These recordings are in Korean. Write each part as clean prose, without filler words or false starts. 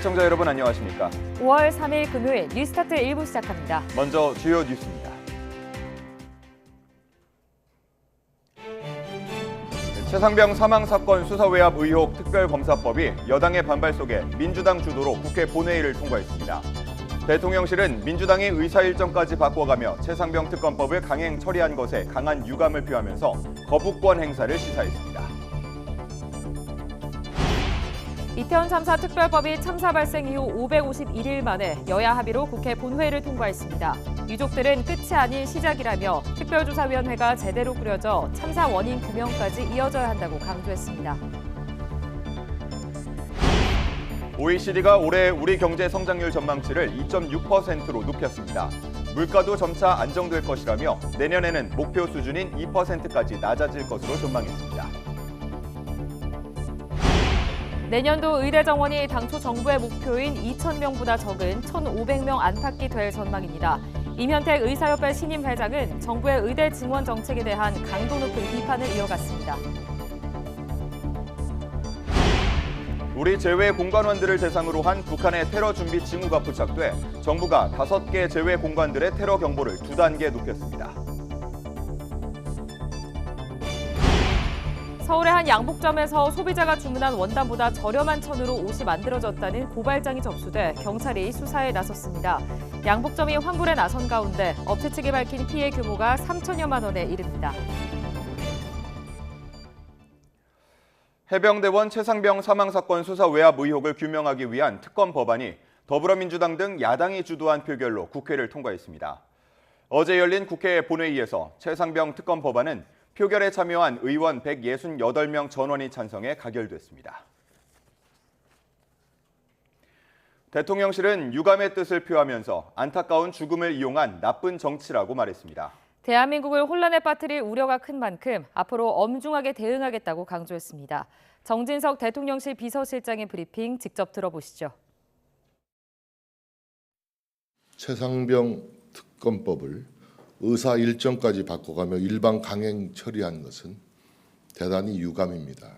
시청자 여러분 안녕하십니까? 5월 3일 금요일 뉴스타트 1부 시작합니다. 먼저 주요 뉴스입니다. 최상병 사망 사건 수사 외압 의혹 특별검사법이 여당의 반발 속에 민주당 주도로 국회 본회의를 통과했습니다. 대통령실은 민주당이 의사 일정까지 바꿔가며 최상병 특검법을 강행 처리한 것에 강한 유감을 표하면서 거부권 행사를 시사했습니다. 이태원 참사 특별법이 참사 발생 이후 551일 만에 여야 합의로 국회 본회의를 통과했습니다. 유족들은 끝이 아닌 시작이라며 특별조사위원회가 제대로 꾸려져 참사 원인 규명까지 이어져야 한다고 강조했습니다. OECD가 올해 우리 경제 성장률 전망치를 2.6%로 높였습니다. 물가도 점차 안정될 것이라며 내년에는 목표 수준인 2%까지 낮아질 것으로 전망했습니다. 내년도 의대 정원이 당초 정부의 목표인 2,000명보다 적은 1,500명 안팎이 될 전망입니다. 임현택 의사협회 신임 회장은 정부의 의대 증원 정책에 대한 강도 높은 비판을 이어갔습니다. 우리 제외 공관원들을 대상으로 한 북한의 테러 준비 징후가 포착돼 정부가 5개 제외 공관들의 테러 경보를 2단계 높였습니다. 서울의 한 양복점에서 소비자가 주문한 원단보다 저렴한 천으로 옷이 만들어졌다는 고발장이 접수돼 경찰이 수사에 나섰습니다. 양복점이 환불에 나선 가운데 업체 측이 밝힌 피해 규모가 3천여만 원에 이릅니다. 해병대원 최상병 사망 사건 수사 외압 의혹을 규명하기 위한 특검 법안이 더불어민주당 등 야당이 주도한 표결로 국회를 통과했습니다. 어제 열린 국회 본회의에서 최상병 특검 법안은 표결에 참여한 의원 168명 전원이 찬성해 가결됐습니다. 대통령실은 유감의 뜻을 표하면서 안타까운 죽음을 이용한 나쁜 정치라고 말했습니다. 대한민국을 혼란에 빠뜨릴 우려가 큰 만큼 앞으로 엄중하게 대응하겠다고 강조했습니다. 정진석 대통령실 비서실장의 브리핑 직접 들어보시죠. 최상병 특검법을 의사 일정까지 바꿔가며 일방 강행 처리한 것은 대단히 유감입니다.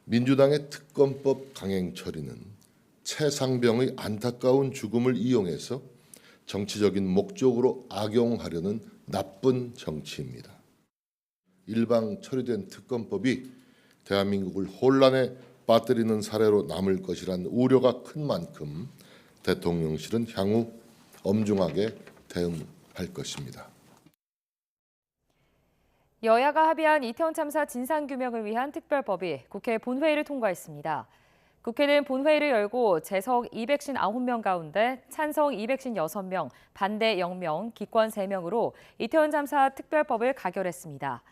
민주당의 특검법 강행 처리는 최상병의 안타까운 죽음을 이용해서 정치적인 목적으로 악용하려는 나쁜 정치입니다. 일방 처리된 특검법이 대한민국을 혼란에 빠뜨리는 사례로 남을 것이란 우려가 큰 만큼 대통령실은 향후 엄중하게 대응할 것입니다. 여야가 합의한 이태원 참사 진상규명을 위한 특별법이 국회 본회의를 통과했습니다. 국회는 본회의를 열고 재석 259명 가운데 찬성 256명, 반대 0명, 기권 3명으로 이태원 참사 특별법을 가결했습니다.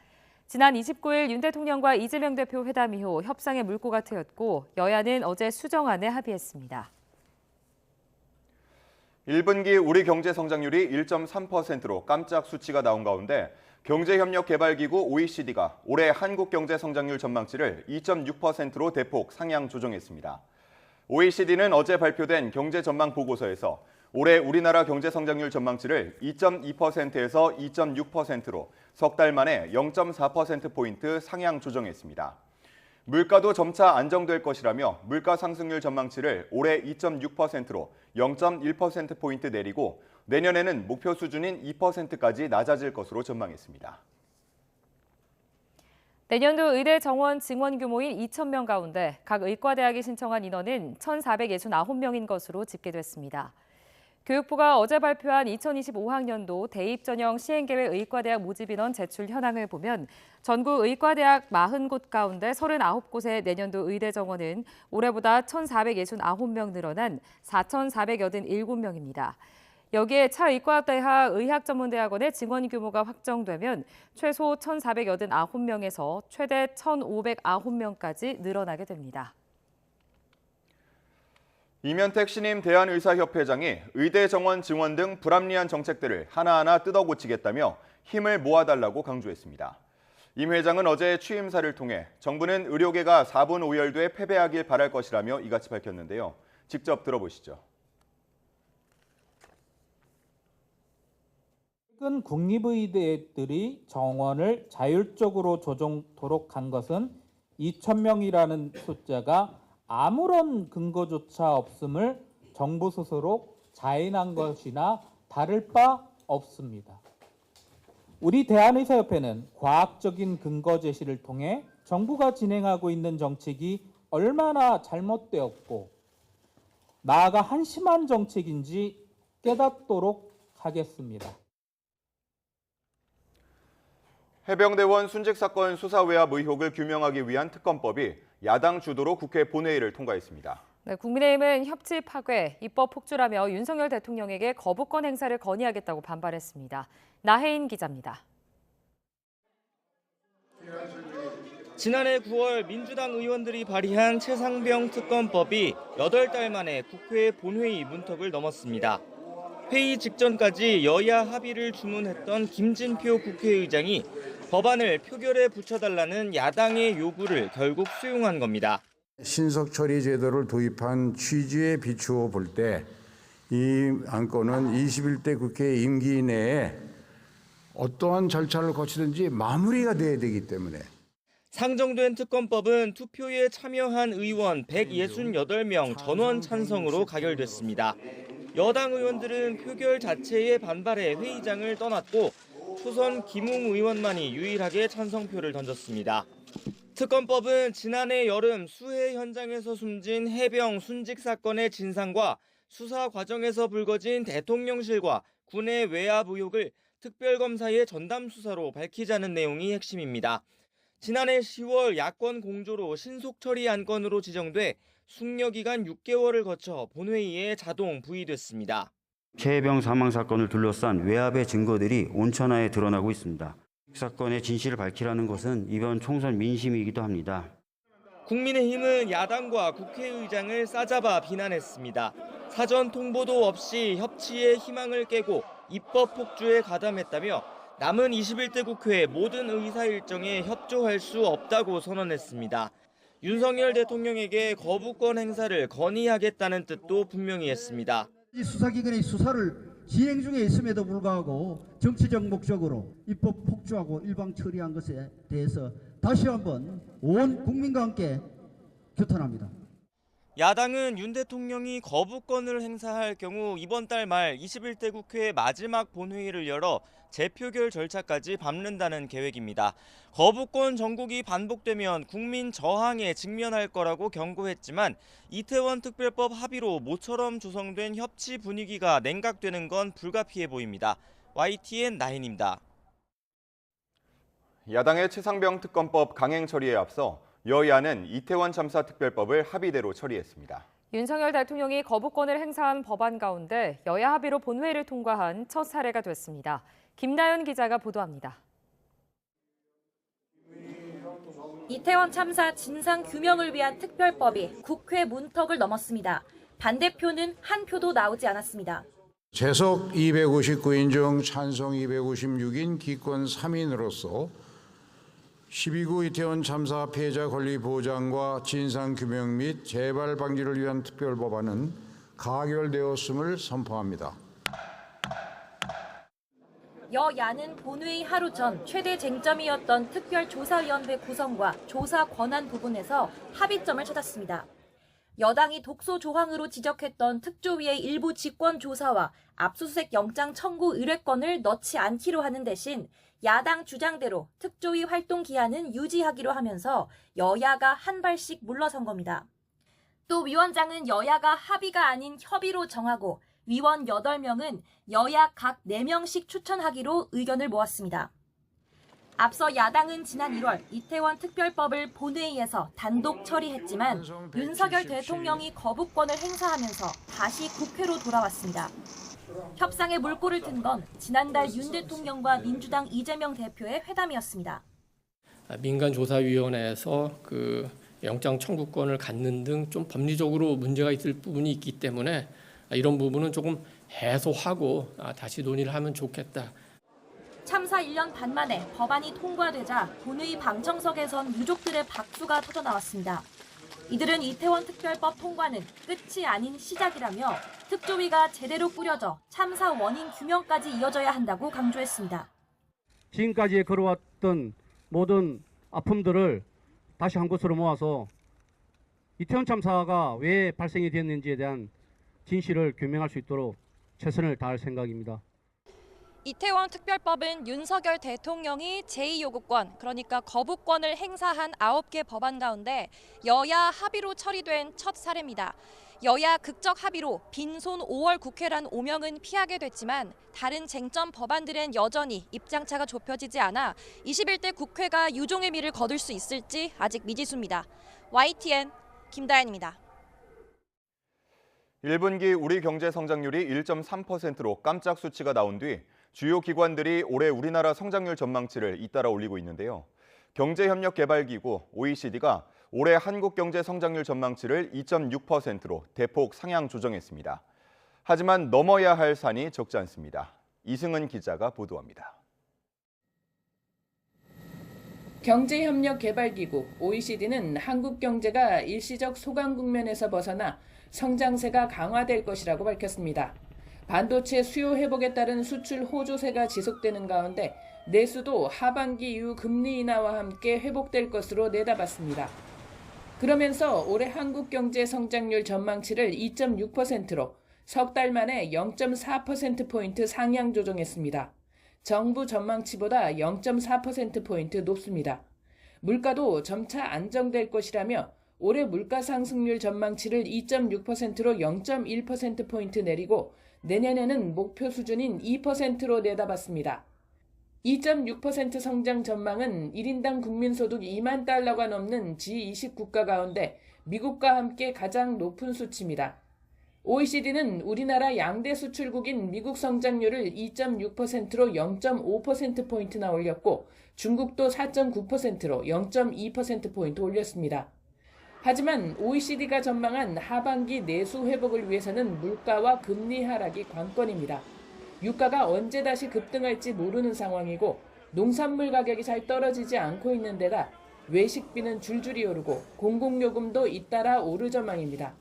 지난 29일 윤 대통령과 이재명 대표 회담 이후 협상의 물꼬가 트였고 여야는 어제 수정안에 합의했습니다. 1분기 우리 경제 성장률이 1.3%로 깜짝 수치가 나온 가운데 경제협력개발기구 OECD가 올해 한국 경제 성장률 전망치를 2.6%로 대폭 상향 조정했습니다. OECD는 어제 발표된 경제 전망 보고서에서 올해 우리나라 경제 성장률 전망치를 2.2%에서 2.6%로 석 달 만에 0.4%포인트 상향 조정했습니다. 물가도 점차 안정될 것이라며 물가 상승률 전망치를 올해 2.6%로 0.1%포인트 내리고 내년에는 목표 수준인 2%까지 낮아질 것으로 전망했습니다. 내년도 의대 정원 증원 규모인 2,000명 가운데 각 의과대학이 신청한 인원은 1,469명인 것으로 집계됐습니다. 교육부가 어제 발표한 2025학년도 대입 전형 시행계획 의과대학 모집 인원 제출 현황을 보면 전국 의과대학 40곳 가운데 39곳의 내년도 의대 정원은 올해보다 1,469명 늘어난 4,487명입니다. 여기에 차의과대학 의학전문대학원의 증원 규모가 확정되면 최소 1,489명에서 최대 1,509명까지 늘어나게 됩니다. 임현택 신임 대한의사협회장이 의대 정원 증원 등 불합리한 정책들을 하나하나 뜯어고치겠다며 힘을 모아달라고 강조했습니다. 임 회장은 어제 취임사를 통해 정부는 의료계가 4분 오열돼 패배하길 바랄 것이라며 이같이 밝혔는데요. 직접 들어보시죠. 최근 국립의대들이 정원을 자율적으로 조정토록 한 것은 2,000명이라는 숫자가 아무런 근거조차 없음을 정부 스스로 자인한 것이나 다를 바 없습니다. 우리 대한의사협회는 과학적인 근거 제시를 통해 정부가 진행하고 있는 정책이 얼마나 잘못되었고 나아가 한심한 정책인지 깨닫도록 하겠습니다. 해병대원 순직 사건 수사 외압 의혹을 규명하기 위한 특검법이 야당 주도로 국회 본회의를 통과했습니다. 네, 국민의힘은 협치 파괴, 입법 폭주라며 윤석열 대통령에게 거부권 행사를 건의하겠다고 반발했습니다. 나혜인 기자입니다. 지난해 9월 민주당 의원들이 발의한 최상병 특검법이 8달 만에 국회 본회의 문턱을 넘었습니다. 회의 직전까지 여야 합의를 주문했던 김진표 국회의장이 법안을 표결에 붙여달라는 야당의 요구를 결국 수용한 겁니다. 신속 처리 제도를 도입한 취지에 비추어 볼 때 이 안건은 21대 국회 임기 내에 어떠한 절차를 거치든지 마무리가 돼야 되기 때문에 상정된 특검법은 투표에 참여한 의원 168명 전원 찬성으로 가결됐습니다. 여당 의원들은 표결 자체에 반발해 회의장을 떠났고 초선 김웅 의원만이 유일하게 찬성표를 던졌습니다. 특검법은 지난해 여름 수해 현장에서 숨진 해병 순직 사건의 진상과 수사 과정에서 불거진 대통령실과 군의 외압 의혹을 특별검사의 전담 수사로 밝히자는 내용이 핵심입니다. 지난해 10월 야권 공조로 신속 처리 안건으로 지정돼 숙려기간 6개월을 거쳐 본회의에 자동 부의됐습니다. 최 해병 사망 사건을 둘러싼 외압의 증거들이 온천하에 드러나고 있습니다. 사건의 진실을 밝히라는 것은 이번 총선 민심이기도 합니다. 국민의힘은 야당과 국회의장을 싸잡아 비난했습니다. 사전 통보도 없이 협치의 희망을 깨고 입법 폭주에 가담했다며 남은 21대 국회 모든 의사 일정에 협조할 수 없다고 선언했습니다. 윤석열 대통령에게 거부권 행사를 건의하겠다는 뜻도 분명히 했습니다. 이 수사기관의 수사를 진행 중에 있음에도 불구하고 정치적 목적으로 입법 폭주하고 일방 처리한 것에 대해서 다시 한번 온 국민과 함께 규탄합니다. 야당은 윤 대통령이 거부권을 행사할 경우 이번 달 말 21대 국회 마지막 본회의를 열어 재표결 절차까지 밟는다는 계획입니다. 거부권 정국이 반복되면 국민 저항에 직면할 거라고 경고했지만 이태원 특별법 합의로 모처럼 조성된 협치 분위기가 냉각되는 건 불가피해 보입니다. YTN 나인입니다. 야당의 최상병 특검법 강행 처리에 앞서 여야는 이태원 참사 특별법을 합의대로 처리했습니다. 윤석열 대통령이 거부권을 행사한 법안 가운데 여야 합의로 본회의를 통과한 첫 사례가 됐습니다. 김나연 기자가 보도합니다. 이태원 참사 진상 규명을 위한 특별법이 국회 문턱을 넘었습니다. 반대표는 한 표도 나오지 않았습니다. 재석 259인 중 찬성 256인 기권 3인으로서 12구 이태원 참사 피해자 권리 보장과 진상 규명 및 재발 방지를 위한 특별법안은 가결되었음을 선포합니다. 여야는 본회의 하루 전 최대 쟁점이었던 특별조사위원회 구성과 조사 권한 부분에서 합의점을 찾았습니다. 여당이 독소 조항으로 지적했던 특조위의 일부 직권 조사와 압수수색 영장 청구 의뢰권을 넣지 않기로 하는 대신 야당 주장대로 특조위 활동 기한은 유지하기로 하면서 여야가 한 발씩 물러선 겁니다. 또 위원장은 여야가 합의가 아닌 협의로 정하고 위원 8명은 여야 각 4명씩 추천하기로 의견을 모았습니다. 앞서 야당은 지난 1월 이태원 특별법을 본회의에서 단독 처리했지만 윤석열 대통령이 거부권을 행사하면서 다시 국회로 돌아왔습니다. 협상에 물꼬를 튼 건 지난달 윤 대통령과 민주당 이재명 대표의 회담이었습니다. 민간조사위원회에서 영장 청구권을 갖는 등 좀 법리적으로 문제가 있을 부분이 있기 때문에 이런 부분은 조금 해소하고 다시 논의를 하면 좋겠다. 참사 1년 반 만에 법안이 통과되자 본회의 방청석에선 유족들의 박수가 터져나왔습니다. 이들은 이태원 특별법 통과는 끝이 아닌 시작이라며 특조위가 제대로 꾸려져 참사 원인 규명까지 이어져야 한다고 강조했습니다. 지금까지 걸어왔던 모든 아픔들을 다시 한 곳으로 모아서 이태원 참사가 왜 발생이 되었는지에 대한 진실을 규명할 수 있도록 최선을 다할 생각입니다. 이태원 특별법은 윤석열 대통령이 제2요구권, 그러니까 거부권을 행사한 9개 법안 가운데 여야 합의로 처리된 첫 사례입니다. 여야 극적 합의로 빈손 5월 국회란 오명은 피하게 됐지만 다른 쟁점 법안들은 여전히 입장차가 좁혀지지 않아 21대 국회가 유종의 미를 거둘 수 있을지 아직 미지수입니다. YTN 김다현입니다. 1분기 우리 경제 성장률이 1.3%로 깜짝 수치가 나온 뒤 주요 기관들이 올해 우리나라 성장률 전망치를 잇따라 올리고 있는데요. 경제협력개발기구 OECD가 올해 한국 경제 성장률 전망치를 2.6%로 대폭 상향 조정했습니다. 하지만 넘어야 할 산이 적지 않습니다. 이승은 기자가 보도합니다. 경제협력개발기구 OECD는 한국 경제가 일시적 소강 국면에서 벗어나 성장세가 강화될 것이라고 밝혔습니다. 반도체 수요 회복에 따른 수출 호조세가 지속되는 가운데 내수도 하반기 이후 금리 인하와 함께 회복될 것으로 내다봤습니다. 그러면서 올해 한국 경제 성장률 전망치를 2.6%로 석 달 만에 0.4%포인트 상향 조정했습니다. 정부 전망치보다 0.4%포인트 높습니다. 물가도 점차 안정될 것이라며 올해 물가 상승률 전망치를 2.6%로 0.1%포인트 내리고 내년에는 목표 수준인 2%로 내다봤습니다. 2.6% 성장 전망은 1인당 국민소득 2만 달러가 넘는 G20 국가 가운데 미국과 함께 가장 높은 수치입니다. OECD는 우리나라 양대 수출국인 미국 성장률을 2.6%로 0.5%포인트나 올렸고 중국도 4.9%로 0.2%포인트 올렸습니다. 하지만 OECD가 전망한 하반기 내수 회복을 위해서는 물가와 금리 하락이 관건입니다. 유가가 언제 다시 급등할지 모르는 상황이고 농산물 가격이 잘 떨어지지 않고 있는 데다 외식비는 줄줄이 오르고 공공요금도 잇따라 오를 전망입니다.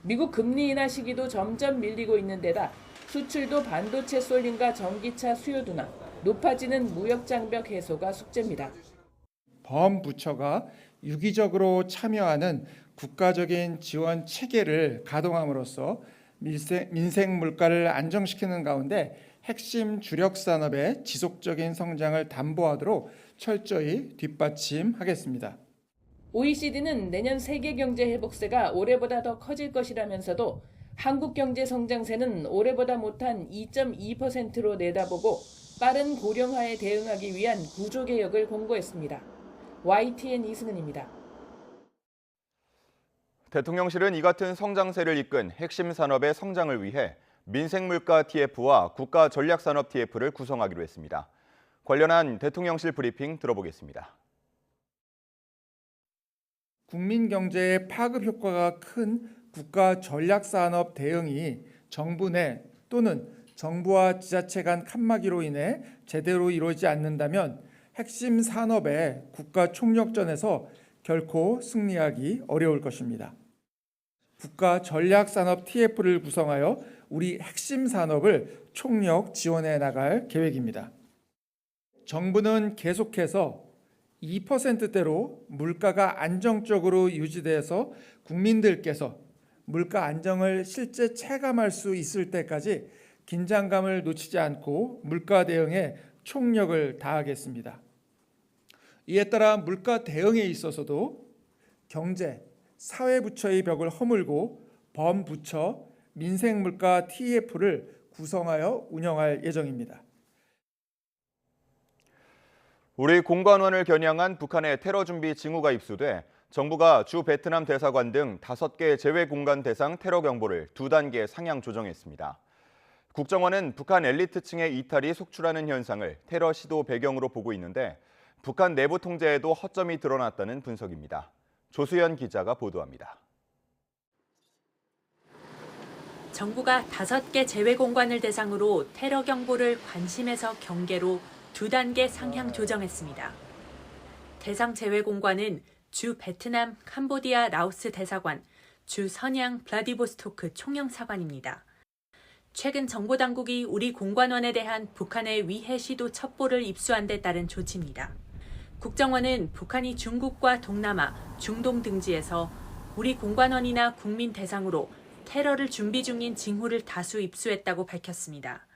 미국 금리 인하 시기도 점점 밀리고 있는 데다 수출도 반도체 쏠림과 전기차 수요 둔화, 높아지는 무역 장벽 해소가 숙제입니다. 범부처가 유기적으로 참여하는 국가적인 지원 체계를 가동함으로써 민생 물가를 안정시키는 가운데 핵심 주력 산업의 지속적인 성장을 담보하도록 철저히 뒷받침하겠습니다. OECD는 내년 세계 경제 회복세가 올해보다 더 커질 것이라면서도 한국 경제 성장세는 올해보다 못한 2.2%로 내다보고 빠른 고령화에 대응하기 위한 구조 개혁을 공고했습니다. YTN 이승은입니다. 대통령실은 이 같은 성장세를 이끈 핵심 산업의 성장을 위해 민생물가 TF와 국가전략산업 TF를 구성하기로 했습니다. 관련한 대통령실 브리핑 들어보겠습니다. 국민 경제에 파급 효과가 큰 국가전략산업 대응이 정부 내 또는 정부와 지자체 간 칸막이로 인해 제대로 이루어지지 않는다면 핵심 산업의 국가 총력전에서 결코 승리하기 어려울 것입니다. 국가 전략산업 TF를 구성하여 우리 핵심 산업을 총력 지원해 나갈 계획입니다. 정부는 계속해서 2%대로 물가가 안정적으로 유지돼서 국민들께서 물가 안정을 실제 체감할 수 있을 때까지 긴장감을 놓치지 않고 물가 대응에 총력을 다하겠습니다. 이에 따라 물가 대응에 있어서도 경제, 사회부처의 벽을 허물고 범부처, 민생물가 TF를 구성하여 운영할 예정입니다. 우리 공관원을 겨냥한 북한의 테러 준비 징후가 입수돼 정부가 주 베트남 대사관 등 5개 제외 공간 대상 테러 경보를 2단계 상향 조정했습니다. 국정원은 북한 엘리트층의 이탈이 속출하는 현상을 테러 시도 배경으로 보고 있는데 북한 내부 통제에도 허점이 드러났다는 분석입니다. 조수연 기자가 보도합니다. 정부가 5개 제외 공간을 대상으로 테러 경보를 관심에서 경계로 2단계 상향 조정했습니다. 대상 제외 공간은 주 베트남, 캄보디아, 라오스 대사관, 주 선양, 블라디보스토크 총영사관입니다. 최근 정보당국이 우리 공관원에 대한 북한의 위해 시도 첩보를 입수한 데 따른 조치입니다. 국정원은 북한이 중국과 동남아, 중동 등지에서 우리 공관원이나 국민 대상으로 테러를 준비 중인 징후를 다수 입수했다고 밝혔습니다.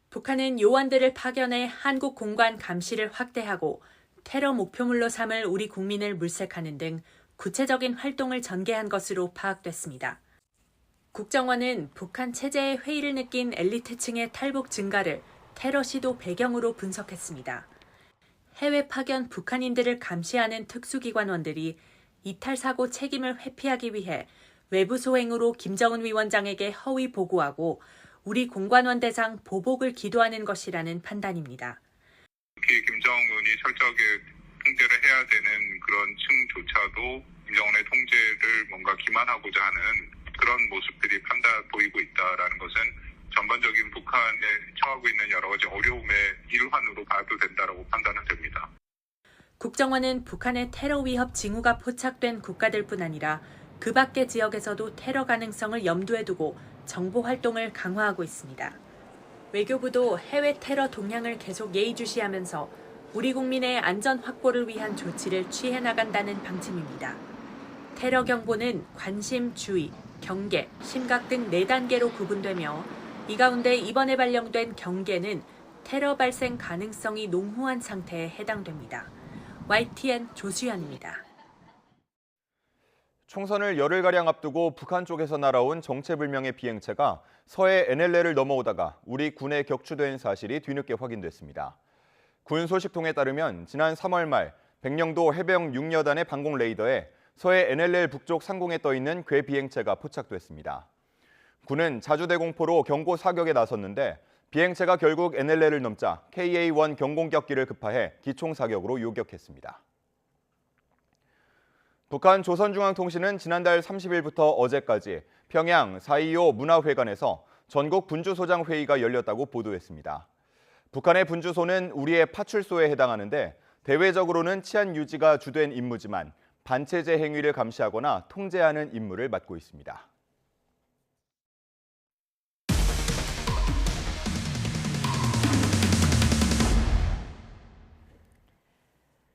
북한은 요원들을 파견해 한국 공관 감시를 확대하고 테러 목표물로 삼을 우리 국민을 물색하는 등 구체적인 활동을 전개한 것으로 파악됐습니다. 국정원은 북한 체제의 회의를 느낀 엘리트층의 탈북 증가를 테러 시도 배경으로 분석했습니다. 해외 파견 북한인들을 감시하는 특수기관원들이 이탈 사고 책임을 회피하기 위해 외부 소행으로 김정은 위원장에게 허위 보고하고 우리 공관원 대상 보복을 기도하는 것이라는 판단입니다. 특히 김정은이 철저하게 통제를 해야 되는 그런 층조차도 김정은의 통제를 뭔가 기만하고자 하는 그런 모습들이 보이고 있다라는 것은 전반적인 북한에 처하고 있는 여러 가지 어려움의 일환으로 봐도 된다라고 판단은 됩니다. 국정원은 북한의 테러 위협 징후가 포착된 국가들뿐 아니라 그 밖의 지역에서도 테러 가능성을 염두에 두고 정보 활동을 강화하고 있습니다. 외교부도 해외 테러 동향을 계속 예의주시하면서 우리 국민의 안전 확보를 위한 조치를 취해 나간다는 방침입니다. 테러 경보는 관심, 주의, 경계, 심각 등 4단계로 구분되며 이 가운데 이번에 발령된 경계는 테러 발생 가능성이 농후한 상태에 해당됩니다. YTN 조수연입니다. 총선을 열흘가량 앞두고 북한 쪽에서 날아온 정체불명의 비행체가 서해 NLL을 넘어오다가 우리 군에 격추된 사실이 뒤늦게 확인됐습니다. 군 소식통에 따르면 지난 3월 말 백령도 해병 6여단의 방공 레이더에 서해 NLL 북쪽 상공에 떠있는 괴 비행체가 포착됐습니다. 군은 자주대공포로 경고 사격에 나섰는데 비행체가 결국 NLL을 넘자 KA-1 경공격기를 급파해 기총사격으로 요격했습니다. 북한 조선중앙통신은 지난달 30일부터 어제까지 평양 4.25 문화회관에서 전국 분주소장 회의가 열렸다고 보도했습니다. 북한의 분주소는 우리의 파출소에 해당하는데 대외적으로는 치안 유지가 주된 임무지만 반체제 행위를 감시하거나 통제하는 임무를 맡고 있습니다.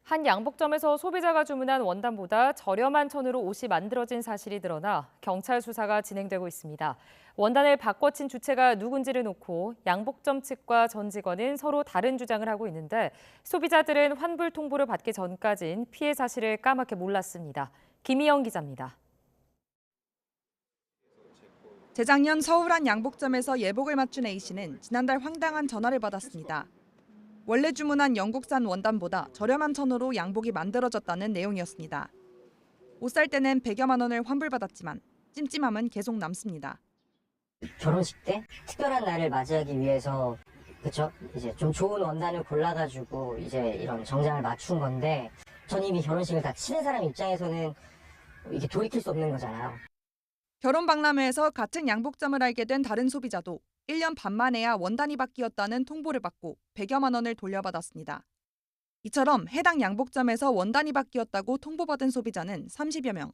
한 양복점에서 소비자가 주문한 원단보다 저렴한 천으로 옷이 만들어진 사실이 드러나 경찰 수사가 진행되고 있습니다. 원단을 바꿔친 주체가 누군지를 놓고 양복점 측과 전 직원은 서로 다른 주장을 하고 있는데 소비자들은 환불 통보를 받기 전까진 피해 사실을 까맣게 몰랐습니다. 김희영 기자입니다. 재작년 서울 한 양복점에서 예복을 맞춘 A씨는 지난달 황당한 전화를 받았습니다. 원래 주문한 영국산 원단보다 저렴한 천으로 양복이 만들어졌다는 내용이었습니다. 옷 살 때는 100여만 원을 환불받았지만 찜찜함은 계속 남습니다. 결혼식 때 특별한 날을 맞이하기 위해서 그쵸? 이제 좀 좋은 원단을 골라가지고 이제 이런 정장을 맞춘 건데 전 이미 결혼식을 다 치른 사람 입장에서는 이게 돌이킬 수 없는 거잖아요. 결혼 박람회에서 같은 양복점을 알게 된 다른 소비자도 1년 반 만에야 원단이 바뀌었다는 통보를 받고 100여만 원을 돌려받았습니다. 이처럼 해당 양복점에서 원단이 바뀌었다고 통보받은 소비자는 30여 명.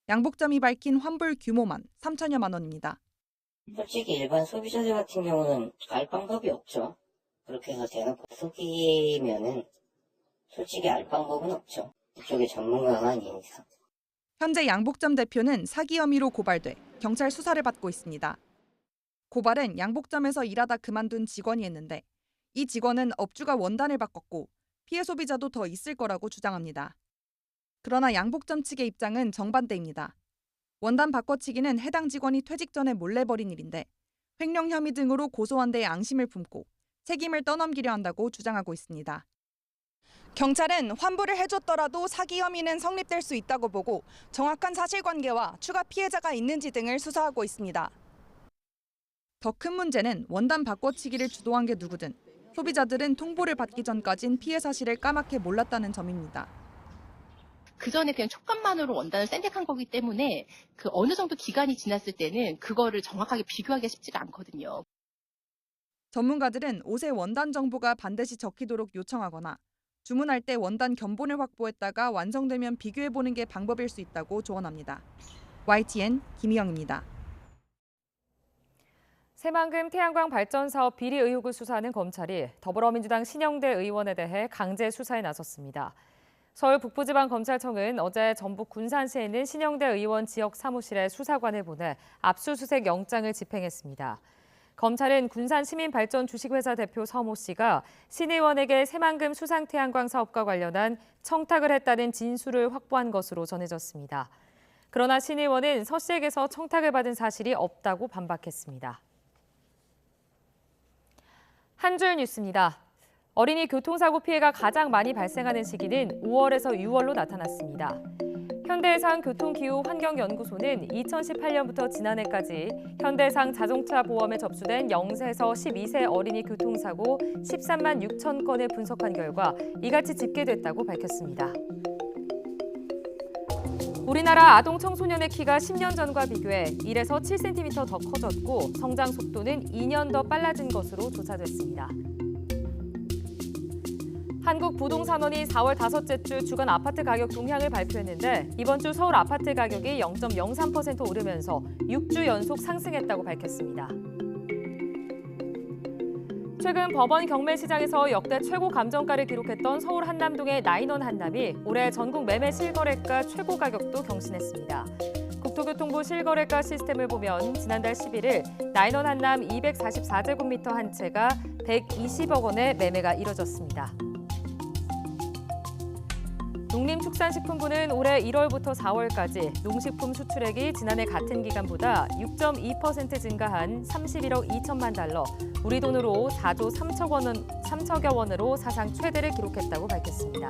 양복점이 밝힌 환불 규모만 3천여만 원입니다. 솔직히 일반 소비자들 같은 경우는 알 방법이 없죠. 그렇게 해서 대놓고 속이면은 솔직히 알 방법은 없죠. 이쪽에 전문가가 아닌 이상. 현재 양복점 대표는 사기 혐의로 고발돼 경찰 수사를 받고 있습니다. 고발은 양복점에서 일하다 그만둔 직원이 했는데 이 직원은 업주가 원단을 바꿨고 피해 소비자도 더 있을 거라고 주장합니다. 그러나 양복점 측의 입장은 정반대입니다. 원단 바꿔치기는 해당 직원이 퇴직 전에 몰래 벌인 일인데 횡령 혐의 등으로 고소한 데에 앙심을 품고 책임을 떠넘기려 한다고 주장하고 있습니다. 경찰은 환불을 해줬더라도 사기 혐의는 성립될 수 있다고 보고 정확한 사실관계와 추가 피해자가 있는지 등을 수사하고 있습니다. 더 큰 문제는 원단 바꿔치기를 주도한 게 누구든 소비자들은 통보를 받기 전까진 피해 사실을 까맣게 몰랐다는 점입니다. 그 전에 그냥 촉감만으로 원단을 선택한 거기 때문에 그 어느 정도 기간이 지났을 때는 그거를 정확하게 비교하기가 쉽지가 않거든요. 전문가들은 옷의 원단 정보가 반드시 적히도록 요청하거나 주문할 때 원단 견본을 확보했다가 완성되면 비교해보는 게 방법일 수 있다고 조언합니다. YTN 김희영입니다. 새만금 태양광 발전 사업 비리 의혹을 수사하는 검찰이 더불어민주당 신영대 의원에 대해 강제 수사에 나섰습니다. 서울 북부지방검찰청은 어제 전북 군산시에 있는 신영대 의원 지역 사무실에 수사관을 보내 압수수색 영장을 집행했습니다. 검찰은 군산시민발전 주식회사 대표 서모 씨가 신 의원에게 새만금 수상태양광 사업과 관련한 청탁을 했다는 진술을 확보한 것으로 전해졌습니다. 그러나 신 의원은 서 씨에게서 청탁을 받은 사실이 없다고 반박했습니다. 한 줄 뉴스입니다. 어린이 교통사고 피해가 가장 많이 발생하는 시기는 5월에서 6월로 나타났습니다. 현대해상 교통기후환경연구소는 2018년부터 지난해까지 현대해상 자동차 보험에 접수된 0세에서 12세 어린이 교통사고 13만 6천 건을 분석한 결과 이같이 집계됐다고 밝혔습니다. 우리나라 아동 청소년의 키가 10년 전과 비교해 1에서 7cm 더 커졌고 성장 속도는 2년 더 빨라진 것으로 조사됐습니다. 한국부동산원이 4월 다섯째 주 주간 아파트 가격 동향을 발표했는데 이번 주 서울 아파트 가격이 0.03% 오르면서 6주 연속 상승했다고 밝혔습니다. 최근 법원 경매 시장에서 역대 최고 감정가를 기록했던 서울 한남동의 나인원 한남이 올해 전국 매매 실거래가 최고 가격도 경신했습니다. 국토교통부 실거래가 시스템을 보면 지난달 11일 나인원 한남 244제곱미터 한 채가 120억 원의 매매가 이뤄졌습니다. 농림축산식품부는 올해 1월부터 4월까지 농식품 수출액이 지난해 같은 기간보다 6.2% 증가한 31억 2천만 달러, 우리 돈으로 4조 3천여 원으로 사상 최대를 기록했다고 밝혔습니다.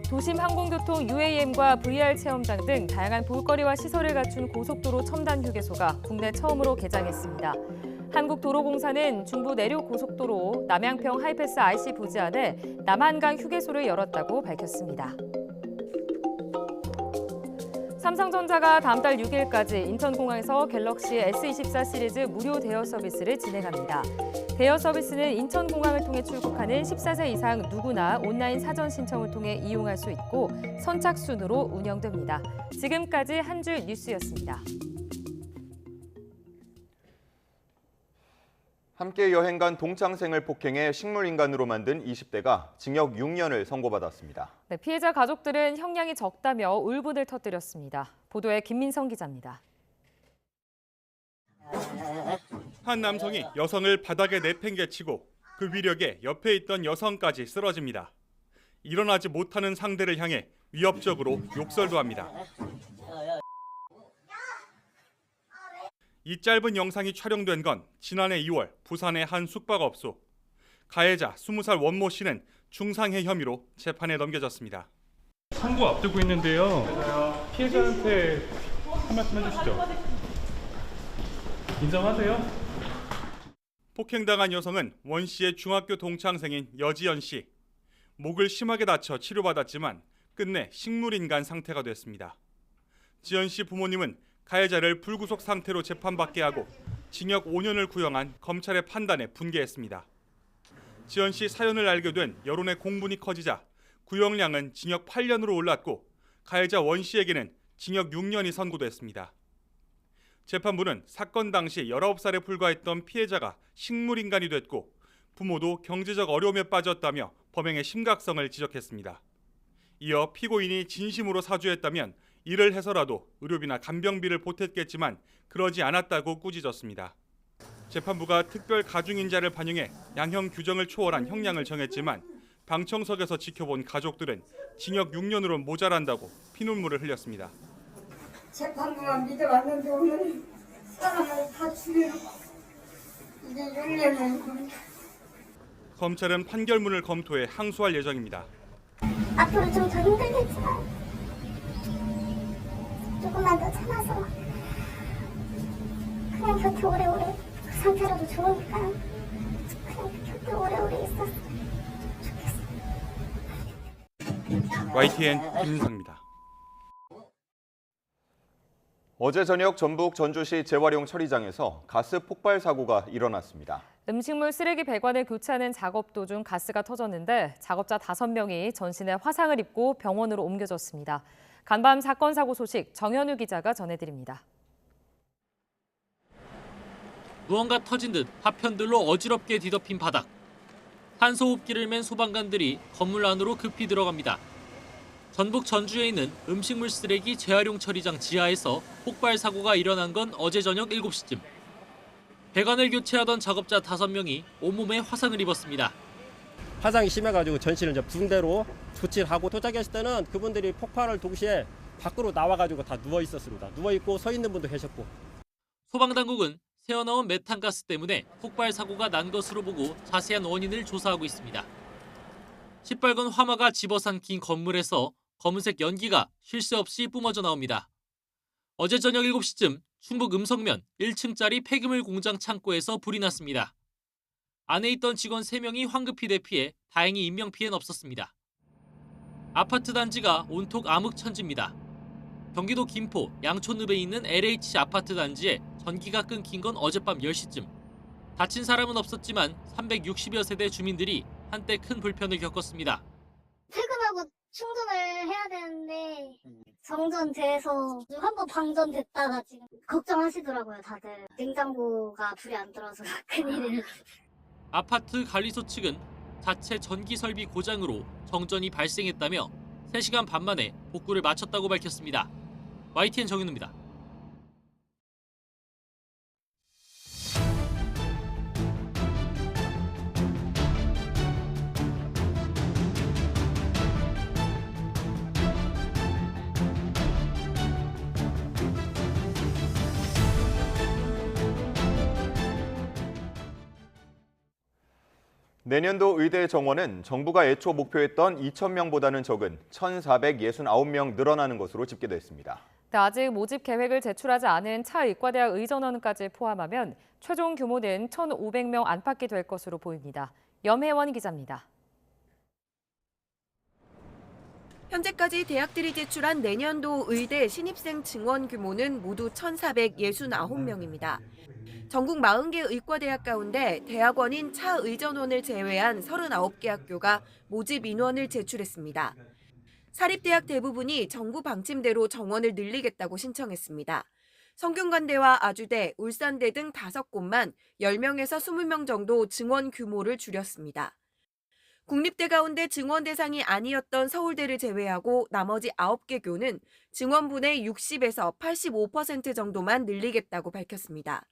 도심 항공교통 UAM과 VR 체험장 등 다양한 볼거리와 시설을 갖춘 고속도로 첨단 휴게소가 국내 처음으로 개장했습니다. 한국도로공사는 중부 내륙고속도로 남양평 하이패스 IC 부지 안에 남한강 휴게소를 열었다고 밝혔습니다. 삼성전자가 다음 달 6일까지 인천공항에서 갤럭시 S24 시리즈 무료 대여 서비스를 진행합니다. 대여 서비스는 인천공항을 통해 출국하는 14세 이상 누구나 온라인 사전 신청을 통해 이용할 수 있고 선착순으로 운영됩니다. 지금까지 한 줄 뉴스였습니다. 함께 여행 간 동창생을 폭행해 식물인간으로 만든 20대가 징역 6년을 선고받았습니다. 네, 피해자 가족들은 형량이 적다며 울분을 터뜨렸습니다. 보도에 김민성 기자입니다. 한 남성이 여성을 바닥에 내팽개치고 그 위력에 옆에 있던 여성까지 쓰러집니다. 일어나지 못하는 상대를 향해 위협적으로 욕설도 합니다. 이 짧은 영상이 촬영된 건 지난해 2월 부산의 한 숙박업소. 가해자 20살 원모 씨는 중상해 혐의로 재판에 넘겨졌습니다. 선고 앞두고 있는데요. 피해자한테 한 말씀 해주시죠. 인정하세요? 폭행당한 여성은 원 씨의 중학교 동창생인 여지연 씨. 목을 심하게 다쳐 치료받았지만 끝내 식물인간 상태가 됐습니다. 지연 씨 부모님은 가해자를 불구속 상태로 재판받게 하고 징역 5년을 구형한 검찰의 판단에 분개했습니다. 지연 씨 사연을 알게 된 여론의 공분이 커지자 구형량은 징역 8년으로 올랐고 가해자 원 씨에게는 징역 6년이 선고됐습니다. 재판부는 사건 당시 19살에 불과했던 피해자가 식물인간이 됐고 부모도 경제적 어려움에 빠졌다며 범행의 심각성을 지적했습니다. 이어 피고인이 진심으로 사죄했다면 이를 해서라도 의료비나 간병비를 보탰겠지만 그러지 않았다고 꾸짖었습니다. 재판부가 특별 가중인자를 반영해 양형 규정을 초월한 형량을 정했지만 방청석에서 지켜본 가족들은 징역 6년으로 모자란다고 피눈물을 흘렸습니다. 재판부만 믿어왔는데 오늘 사람을 다 죽여놓고 이제 6년을. 검찰은 판결문을 검토해 항소할 예정입니다. 앞으로 좀 더 힘들겠지만 조금만 더 참아서 그냥 곁에 오래오래 그 상태라도 좋으니까 그냥 곁에 오래오래 있었으면 좋겠어. YTN 김윤상입니다. 어제 저녁 전북 전주시 재활용 처리장에서 가스 폭발 사고가 일어났습니다. 음식물 쓰레기 배관을 교체하는 작업 도중 가스가 터졌는데 작업자 5명이 전신에 화상을 입고 병원으로 옮겨졌습니다. 간밤 사건 사고 소식 정현우 기자가 전해드립니다. 무언가 터진 듯 파편들로 어지럽게 뒤덮인 바닥. 산소호흡기를 맨 소방관들이 건물 안으로 급히 들어갑니다. 전북 전주에 있는 음식물 쓰레기 재활용 처리장 지하에서 폭발 사고가 일어난 건 어제 저녁 7시쯤. 배관을 교체하던 작업자 5명이 온몸에 화상을 입었습니다. 화상이 심해가지고 전신을 이제 붕대로 조치를 하고 도착했을 때는 그분들이 폭발을 동시에 밖으로 나와가지고 다 누워 있었습니다. 누워 있고 서 있는 분도 계셨고. 소방당국은 새어나온 메탄가스 때문에 폭발 사고가 난 것으로 보고 자세한 원인을 조사하고 있습니다. 시뻘건 화마가 집어삼킨 건물에서 검은색 연기가 쉴 새 없이 뿜어져 나옵니다. 어제 저녁 7시쯤 충북 음성면 1층짜리 폐기물 공장 창고에서 불이 났습니다. 안에 있던 직원 3명이 황급히 대피해 다행히 인명피해는 없었습니다. 아파트 단지가 온통 암흑천지입니다. 경기도 김포 양촌읍에 있는 LH 아파트 단지에 전기가 끊긴 건 어젯밤 10시쯤. 다친 사람은 없었지만 360여 세대 주민들이 한때 큰 불편을 겪었습니다. 퇴근하고 충전을 해야 되는데 정전돼서 한번 방전됐다가 지금 걱정하시더라고요, 다들. 냉장고가 불이 안 들어서 큰일이에요. 아파트 관리소 측은 자체 전기 설비 고장으로 정전이 발생했다며 3시간 반 만에 복구를 마쳤다고 밝혔습니다. YTN 정윤우입니다. 내년도 의대 정원은 정부가 애초 목표했던 2,000명보다는 적은 1,469명 늘어나는 것으로 집계됐습니다. 아직 모집 계획을 제출하지 않은 차의과대학 의전원까지 포함하면 최종 규모는 1,500명 안팎이 될 것으로 보입니다. 염혜원 기자입니다. 현재까지 대학들이 제출한 내년도 의대 신입생 증원 규모는 모두 1,469명입니다. 전국 40개 의과대학 가운데 대학원인 차의전원을 제외한 39개 학교가 모집 인원을 제출했습니다. 사립대학 대부분이 정부 방침대로 정원을 늘리겠다고 신청했습니다. 성균관대와 아주대, 울산대 등 5곳만 10명에서 20명 정도 증원 규모를 줄였습니다. 국립대 가운데 증원 대상이 아니었던 서울대를 제외하고 나머지 9개 교는 증원분의 60에서 85% 정도만 늘리겠다고 밝혔습니다.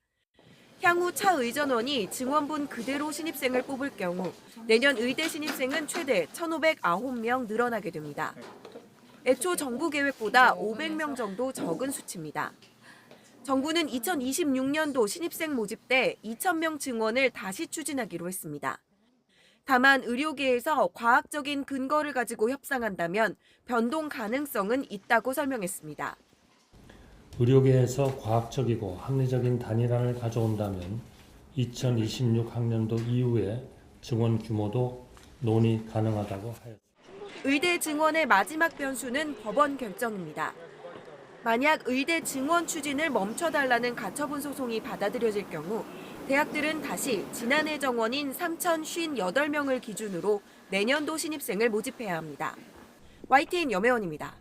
향후 차의전원이 증원분 그대로 신입생을 뽑을 경우 내년 의대 신입생은 최대 1,509명 늘어나게 됩니다. 애초 정부 계획보다 500명 정도 적은 수치입니다. 정부는 2026년도 신입생 모집 때 2,000명 증원을 다시 추진하기로 했습니다. 다만 의료계에서 과학적인 근거를 가지고 협상한다면 변동 가능성은 있다고 설명했습니다. 의료계에서 과학적이고 합리적인 단일안을 가져온다면 2026 학년도 이후에 증원 규모도 논의 가능하다고 하였습니다. 의대 증원의 마지막 변수는 법원 결정입니다. 만약 의대 증원 추진을 멈춰달라는 가처분 소송이 받아들여질 경우 대학들은 다시 지난해 정원인 3,058명을 기준으로 내년도 신입생을 모집해야 합니다. YTN 염혜원입니다.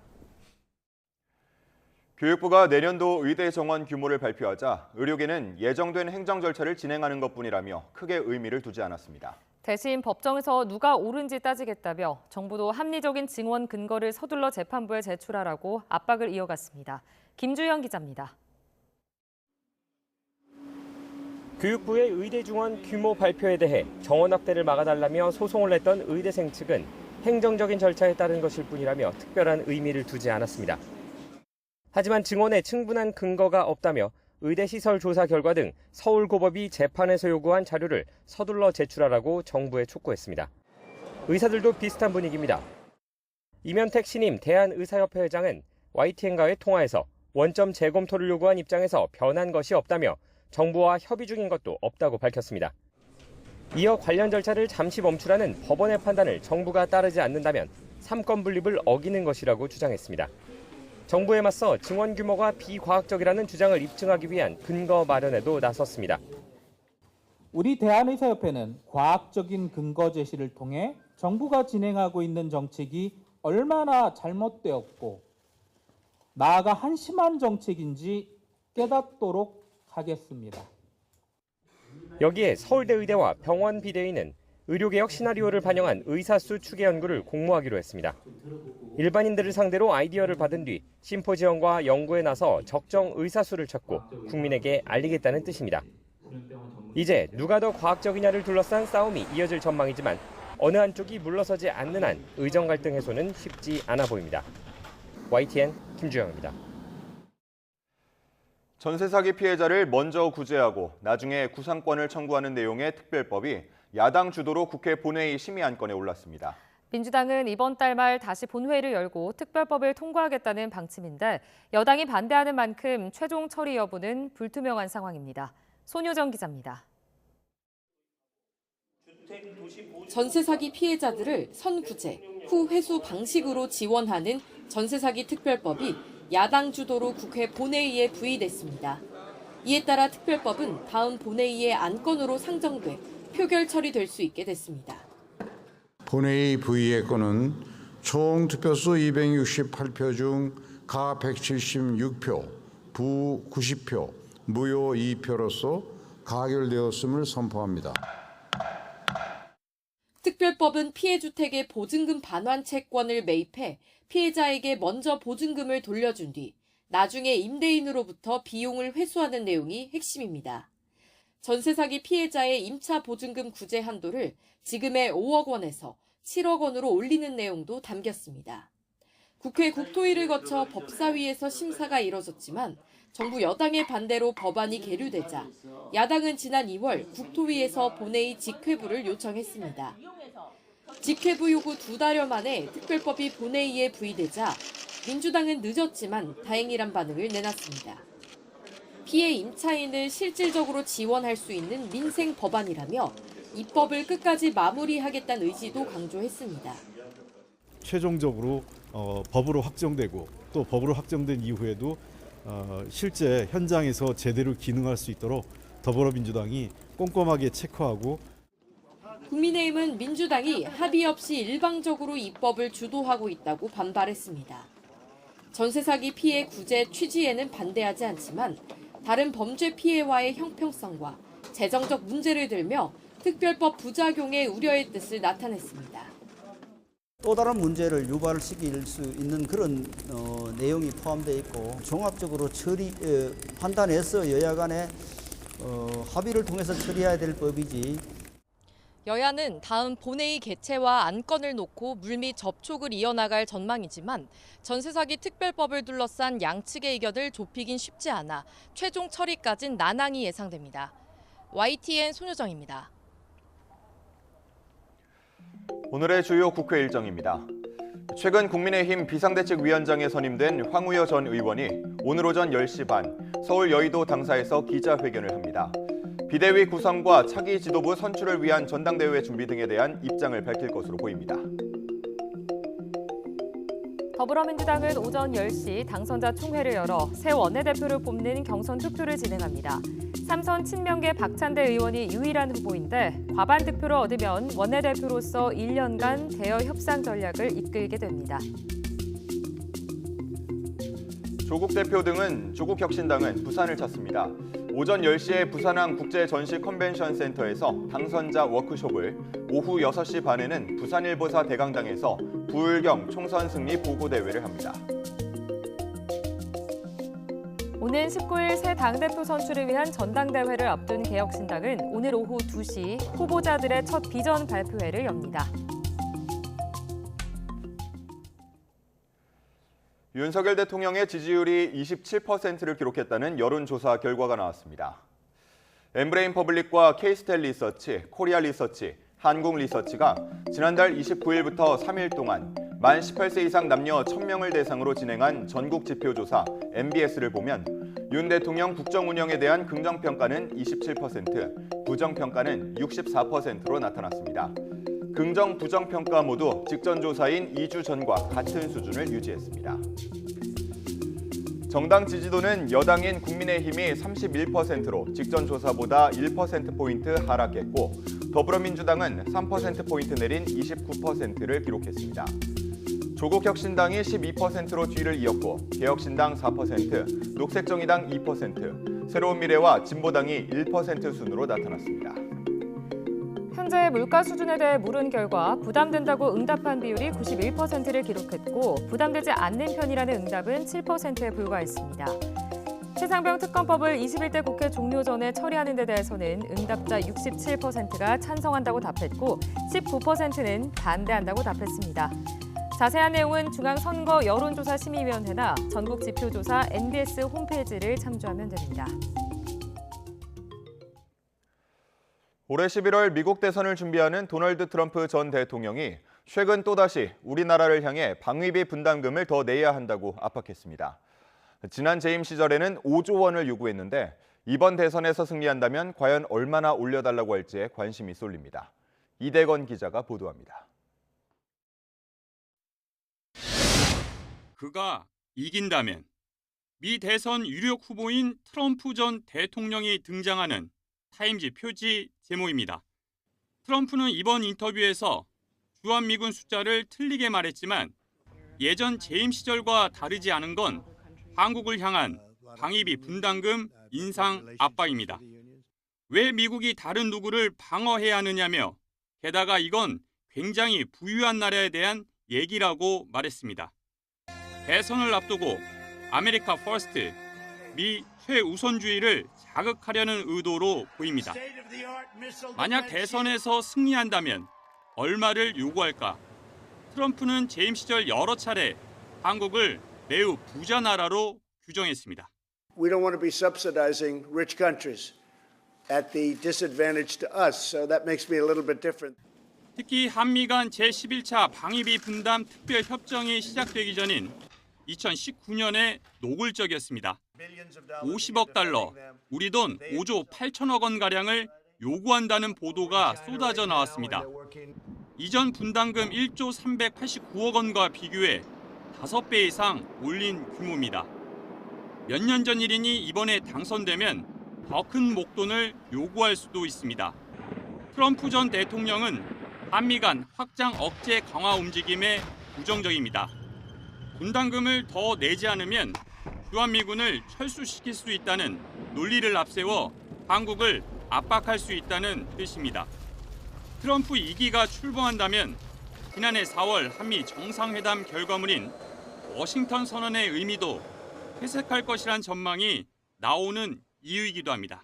교육부가 내년도 의대 정원 규모를 발표하자 의료계는 예정된 행정 절차를 진행하는 것뿐이라며 크게 의미를 두지 않았습니다. 대신 법정에서 누가 옳은지 따지겠다며 정부도 합리적인 증원 근거를 서둘러 재판부에 제출하라고 압박을 이어갔습니다. 김주현 기자입니다. 교육부의 의대 증원 규모 발표에 대해 정원 확대를 막아달라며 소송을 냈던 의대생 측은 행정적인 절차에 따른 것일 뿐이라며 특별한 의미를 두지 않았습니다. 하지만 증원에 충분한 근거가 없다며 의대 시설 조사 결과 등 서울고법이 재판에서 요구한 자료를 서둘러 제출하라고 정부에 촉구했습니다. 의사들도 비슷한 분위기입니다. 이면택 신임 대한의사협회 회장은 YTN과의 통화에서 원점 재검토를 요구한 입장에서 변한 것이 없다며 정부와 협의 중인 것도 없다고 밝혔습니다. 이어 관련 절차를 잠시 멈추라는 법원의 판단을 정부가 따르지 않는다면 3권 분립을 어기는 것이라고 주장했습니다. 정부에 맞서 증원 규모가 비과학적이라는 주장을 입증하기 위한 근거 마련에도 나섰습니다. 우리 대한의사협회는 과학적인 근거 제시를 통해 정부가 진행하고 있는 정책이 얼마나 잘못되었고 나아가 한심한 정책인지 깨닫도록 하겠습니다. 여기에 서울대 의대와 병원 비대위는 의료개혁 시나리오를 반영한 의사수 추계 연구를 공모하기로 했습니다. 일반인들을 상대로 아이디어를 받은 뒤 심포지엄과 연구에 나서 적정 의사수를 찾고 국민에게 알리겠다는 뜻입니다. 이제 누가 더 과학적이냐를 둘러싼 싸움이 이어질 전망이지만 어느 한쪽이 물러서지 않는 한 의정 갈등 해소는 쉽지 않아 보입니다. YTN 김주영입니다. 전세 사기 피해자를 먼저 구제하고 나중에 구상권을 청구하는 내용의 특별법이 야당 주도로 국회 본회의 심의 안건에 올랐습니다. 민주당은 이번 달 말 다시 본회의를 열고 특별법을 통과하겠다는 방침인데 여당이 반대하는 만큼 최종 처리 여부는 불투명한 상황입니다. 손효정 기자입니다. 전세 사기 피해자들을 선구제, 후 회수 방식으로 지원하는 전세 사기 특별법이 야당 주도로 국회 본회의에 부의됐습니다. 이에 따라 특별법은 다음 본회의의 안건으로 상정돼 표결 처리될 수 있게 됐습니다. 본회의 부의의 건은 총 투표수 268표 중 가 176표, 부 90표, 무효 2표로서 가결되었음을 선포합니다. 특별법은 피해주택의 보증금 반환 채권을 매입해 피해자에게 먼저 보증금을 돌려준 뒤 나중에 임대인으로부터 비용을 회수하는 내용이 핵심입니다. 전세 사기 피해자의 임차 보증금 구제 한도를 지금의 5억 원에서 7억 원으로 올리는 내용도 담겼습니다. 국회 국토위를 거쳐 법사위에서 심사가 이뤄졌지만 정부 여당의 반대로 법안이 계류되자 야당은 지난 2월 국토위에서 본회의 직회부를 요청했습니다. 직회부 요구 2달여 만에 특별법이 본회의에 부의되자 민주당은 늦었지만 다행이란 반응을 내놨습니다. 피해 임차인을 실질적으로 지원할 수 있는 민생 법안이라며 입법을 끝까지 마무리하겠다는 의지도 강조했습니다. 최종적으로 법으로 확정되고 또 법으로 확정된 이후에도 실제 현장에서 제대로 기능할 수 있도록 더불어민주당이 꼼꼼하게 체크하고 국민의힘은 민주당이 합의 없이 일방적으로 입법을 주도하고 있다고 반발했습니다. 전세 사기 피해 구제 취지에는 반대하지 않지만 다른 범죄 피해와의 형평성과 재정적 문제를 들며 특별법 부작용에 우려의 뜻을 나타냈습니다. 또 다른 문제를 유발시킬 수 있는 그런 내용이 포함되어 있고 종합적으로 판단해서 여야 간에 합의를 통해서 처리해야 될 법이지. 여야는 다음 본회의 개최와 안건을 놓고 물밑 접촉을 이어나갈 전망이지만 전세 사기 특별법을 둘러싼 양측의 의견을 좁히긴 쉽지 않아 최종 처리까진 난항이 예상됩니다. YTN 손효정입니다. 오늘의 주요 국회 일정입니다. 최근 국민의힘 비상대책위원장에 선임된 황우여 전 의원이 오늘 오전 10시 반 서울 여의도 당사에서 기자회견을 합니다. 비대위 구성과 차기 지도부 선출을 위한 전당대회 준비 등에 대한 입장을 밝힐 것으로 보입니다. 더불어민주당은 오전 10시 당선자 총회를 열어 새 원내대표를 뽑는 경선 투표를 진행합니다. 3선 친명계 박찬대 의원이 유일한 후보인데 과반 득표를 얻으면 원내대표로서 1년간 대여 협상 전략을 이끌게 됩니다. 조국 혁신당은 부산을 찾습니다. 오전 10시에 부산항 국제전시 컨벤션 센터에서 당선자 워크숍을, 오후 6시 반에는 부산일보사 대강당에서 부울경 총선 승리 보고대회를 합니다. 오는 19일 새 당대표 선출을 위한 전당대회를 앞둔 개혁신당은 오늘 오후 2시 후보자들의 첫 비전 발표회를 엽니다. 윤석열 대통령의 지지율이 27%를 기록했다는 여론조사 결과가 나왔습니다. 엠브레인 퍼블릭과 K-스텔 리서치, 코리아 리서치, 한국 리서치가 지난달 29일부터 3일 동안 만 18세 이상 남녀 1000명을 대상으로 진행한 전국 지표조사 MBS를 보면 윤 대통령 국정 운영에 대한 긍정평가는 27%, 부정평가는 64%로 나타났습니다. 긍정, 부정평가 모두 직전 조사인 2주 전과 같은 수준을 유지했습니다. 정당 지지도는 여당인 국민의힘이 31%로 직전 조사보다 1%포인트 하락했고 더불어민주당은 3%포인트 내린 29%를 기록했습니다. 조국혁신당이 12%로 뒤를 이었고 개혁신당 4%, 녹색정의당 2%, 새로운미래와 진보당이 1% 순으로 나타났습니다. 현재 물가 수준에 대해 물은 결과 부담된다고 응답한 비율이 91%를 기록했고 부담되지 않는 편이라는 응답은 7%에 불과했습니다. 최상병 특검법을 21대 국회 종료 전에 처리하는 데 대해서는 응답자 67%가 찬성한다고 답했고 19%는 반대한다고 답했습니다. 자세한 내용은 중앙선거 여론조사심의위원회나 전국지표조사 NBS 홈페이지를 참조하면 됩니다. 올해 11월 미국 대선을 준비하는 도널드 트럼프 전 대통령이 최근 또다시 우리나라를 향해 방위비 분담금을 더 내야 한다고 압박했습니다. 지난 재임 시절에는 5조 원을 요구했는데 이번 대선에서 승리한다면 과연 얼마나 올려달라고 할지에 관심이 쏠립니다. 이대건 기자가 보도합니다. 그가 이긴다면 미 대선 유력 후보인 트럼프 전 대통령이 등장하는 타임지 표지 제목입니다. 트럼프는 이번 인터뷰에서 주한미군 숫자를 틀리게 말했지만 예전 재임 시절과 다르지 않은 건 한국을 향한 방위비 분담금 인상 압박입니다. 왜 미국이 다른 누구를 방어해야 하느냐며 게다가 이건 굉장히 부유한 나라에 대한 얘기라고 말했습니다. 대선을 앞두고 아메리카 퍼스트, 미 최우선주의를 자극하려는 의도로 보입니다. 만약 대선에서 승리한다면 얼마를 요구할까? 트럼프는 재임 시절 여러 차례 한국을 매우 부자 나라로 규정했습니다. We don't want to be subsidizing rich countries at the disadvantage to us, so that makes me a little bit different. 특히 한미 간 제11차 방위비 분담 특별 협정이 시작되기 전인 2019년에 노골적이었습니다. 50억 달러, 우리 돈 5조 8천억 원가량을 요구한다는 보도가 쏟아져 나왔습니다. 이전 분담금 1조 389억 원과 비교해 5배 이상 올린 규모입니다. 몇 년 전 일이니 이번에 당선되면 더 큰 목돈을 요구할 수도 있습니다. 트럼프 전 대통령은 한미 간 확장 억제 강화 움직임에 부정적입니다. 분담금을 더 내지 않으면 주한미군을 철수시킬 수 있다는 논리를 앞세워 한국을 압박할 수 있다는 뜻입니다. 트럼프 2기가 출범한다면 지난해 4월 한미 정상회담 결과물인 워싱턴 선언의 의미도 회색할 것이란 전망이 나오는 이유이기도 합니다.